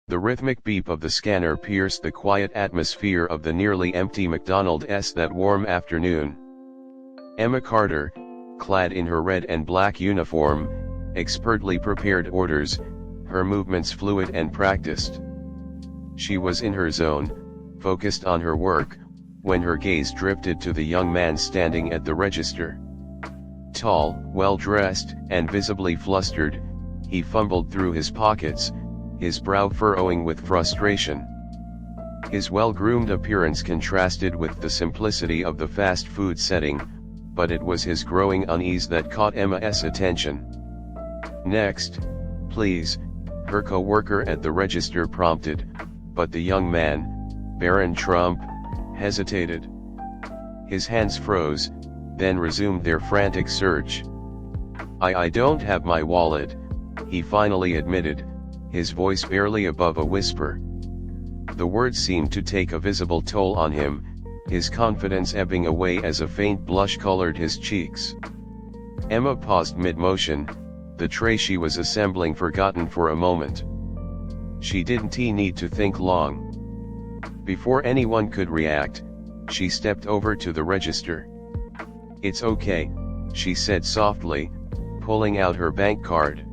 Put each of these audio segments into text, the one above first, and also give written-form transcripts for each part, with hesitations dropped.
The rhythmic beep of the scanner pierced the quiet atmosphere of the nearly empty McDonald's that warm afternoon. Emma Carter, clad in her red and black uniform, expertly prepared orders, her movements fluid and practiced. She was in her zone, focused on her work, when her gaze drifted to the young man standing at the register. Tall, well-dressed, and visibly flustered, he fumbled through his pockets, his brow furrowing with frustration. His well-groomed appearance contrasted with the simplicity of the fast food setting, but it was his growing unease that caught Emma's attention. "Next, please," her co-worker at the register prompted, but the young man, Barron Trump, hesitated. His hands froze, then resumed their frantic search. I don't have my wallet," he finally admitted, his voice barely above a whisper. The words seemed to take a visible toll on him, his confidence ebbing away as a faint blush colored his cheeks. Emma paused mid-motion, the tray she was assembling forgotten for a moment. She didn't need to think long. Before anyone could react, she stepped over to the register. "It's okay," she said softly, pulling out her bank card.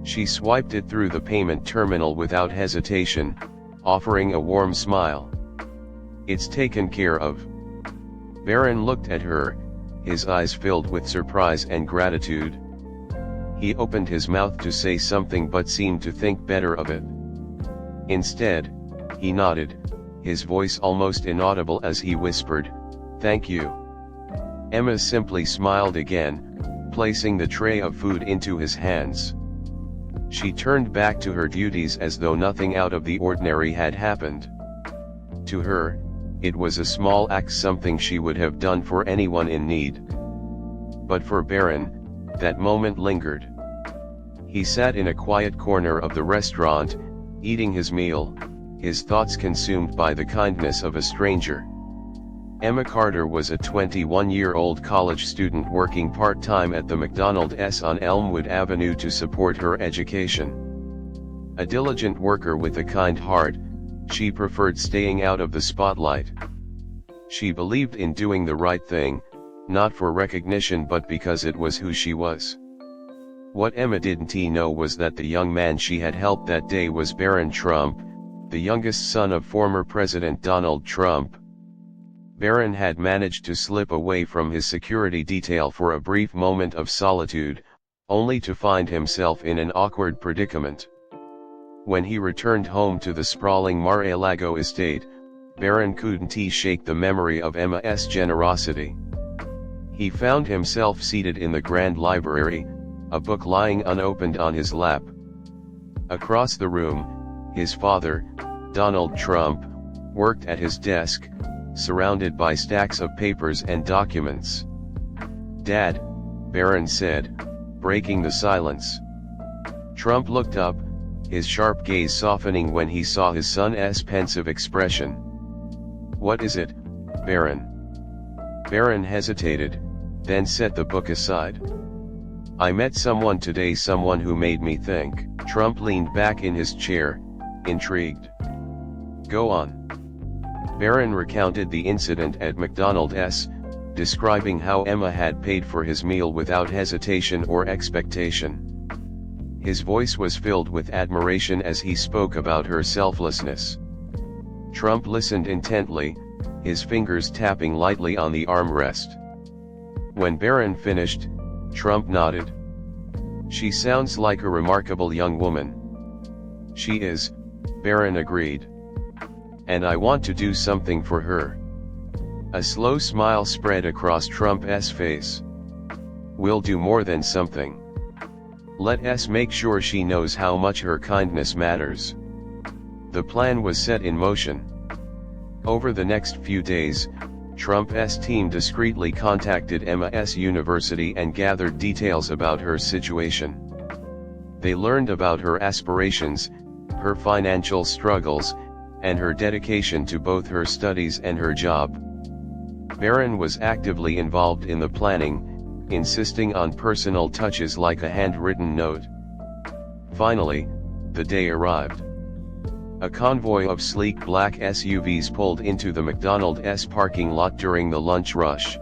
She swiped it through the payment terminal without hesitation, offering a warm smile. "It's taken care of." Barron looked at her, his eyes filled with surprise and gratitude. He opened his mouth to say something but seemed to think better of it. Instead, he nodded, his voice almost inaudible as he whispered, "Thank you." Emma simply smiled again, placing the tray of food into his hands. She turned back to her duties as though nothing out of the ordinary had happened. To her, it was a small act, something she would have done for anyone in need. But for Barron, that moment lingered. He sat in a quiet corner of the restaurant, eating his meal, his thoughts consumed by the kindness of a stranger. Emma Carter was a 21-year-old college student working part-time at the McDonald's on Elmwood Avenue to support her education. A diligent worker with a kind heart, she preferred staying out of the spotlight. She believed in doing the right thing, not for recognition but because it was who she was. What Emma didn't know was that the young man she had helped that day was Barron Trump, the youngest son of former President Donald Trump. Barron had managed to slip away from his security detail for a brief moment of solitude, only to find himself in an awkward predicament. When he returned home to the sprawling Mar-a-Lago estate, Barron couldn't shake the memory of Emma's generosity. He found himself seated in the grand library, a book lying unopened on his lap. Across the room, his father, Donald Trump, worked at his desk, surrounded by stacks of papers and documents. "Dad," Barron said, breaking the silence. Trump looked up, his sharp gaze softening when he saw his son's pensive expression. "What is it, Barron?" Barron hesitated, then set the book aside. "I met someone today, someone who made me think." Trump leaned back in his chair, intrigued. "Go on." Barron recounted the incident at McDonald's, describing how Emma had paid for his meal without hesitation or expectation. His voice was filled with admiration as he spoke about her selflessness. Trump listened intently, his fingers tapping lightly on the armrest. When Barron finished, Trump nodded. "She sounds like a remarkable young woman." "She is," Barron agreed. "And I want to do something for her." A slow smile spread across Trump's face. "We'll do more than something. Let us make sure she knows how much her kindness matters." The plan was set in motion. Over the next few days, Trump's team discreetly contacted Emma's university and gathered details about her situation. They learned about her aspirations, her financial struggles, and her dedication to both her studies and her job. Barron was actively involved in the planning, insisting on personal touches like a handwritten note. Finally, the day arrived. A convoy of sleek black SUVs pulled into the McDonald's parking lot during the lunch rush.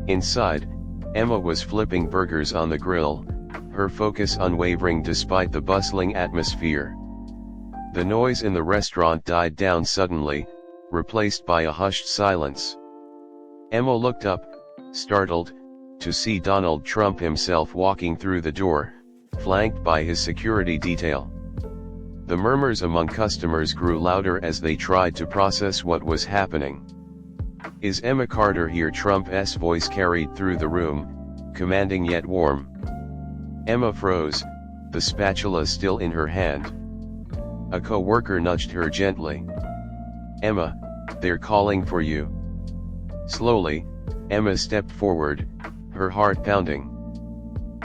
Inside, Emma was flipping burgers on the grill, her focus unwavering despite the bustling atmosphere. The noise in the restaurant died down suddenly, replaced by a hushed silence. Emma looked up, startled, to see Donald Trump himself walking through the door, flanked by his security detail. The murmurs among customers grew louder as they tried to process what was happening. "Is Emma Carter here?" Trump's voice carried through the room, commanding yet warm. Emma froze, the spatula still in her hand. A co-worker nudged her gently. "Emma, they're calling for you." Slowly, Emma stepped forward, her heart pounding.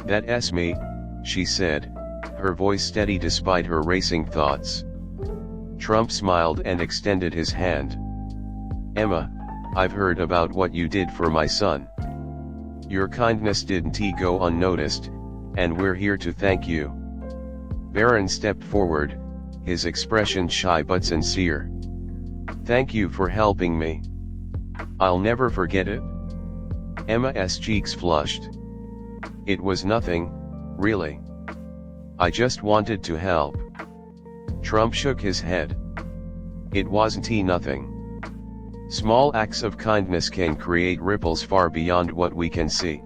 "That's me," she said, her voice steady despite her racing thoughts. Trump smiled and extended his hand. "Emma, I've heard about what you did for my son. Your kindness didn't go unnoticed, and we're here to thank you." Barron stepped forward, his expression shy but sincere. "Thank you for helping me. I'll never forget it." Emma's cheeks flushed. "It was nothing, really. I just wanted to help." Trump shook his head. "It wasn't nothing. Small acts of kindness can create ripples far beyond what we can see."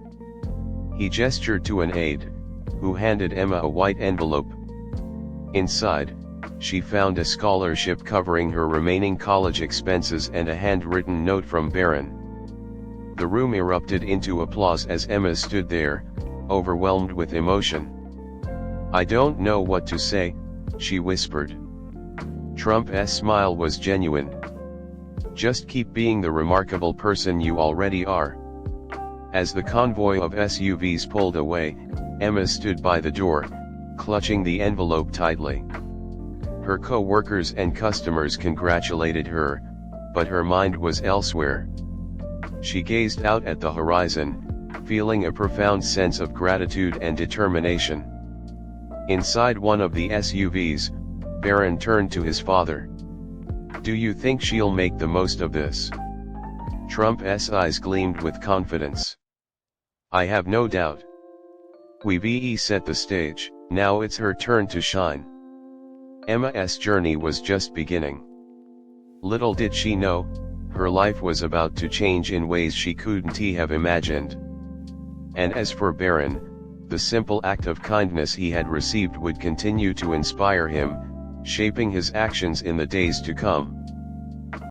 He gestured to an aide, who handed Emma a white envelope. Inside, she found a scholarship covering her remaining college expenses and a handwritten note from Barron. The room erupted into applause as Emma stood there, overwhelmed with emotion. "I don't know what to say," she whispered. Trump's smile was genuine. "Just keep being the remarkable person you already are." As the convoy of SUVs pulled away, Emma stood by the door, clutching the envelope tightly. Her co-workers and customers congratulated her, but her mind was elsewhere. She gazed out at the horizon, feeling a profound sense of gratitude and determination. Inside one of the SUVs, Barron turned to his father. "Do you think she'll make the most of this?" Trump's eyes gleamed with confidence. "I have no doubt. We've set the stage, now it's her turn to shine." Emma's journey was just beginning. Little did she know, her life was about to change in ways she couldn't have imagined. And as for Barron, the simple act of kindness he had received would continue to inspire him, shaping his actions in the days to come.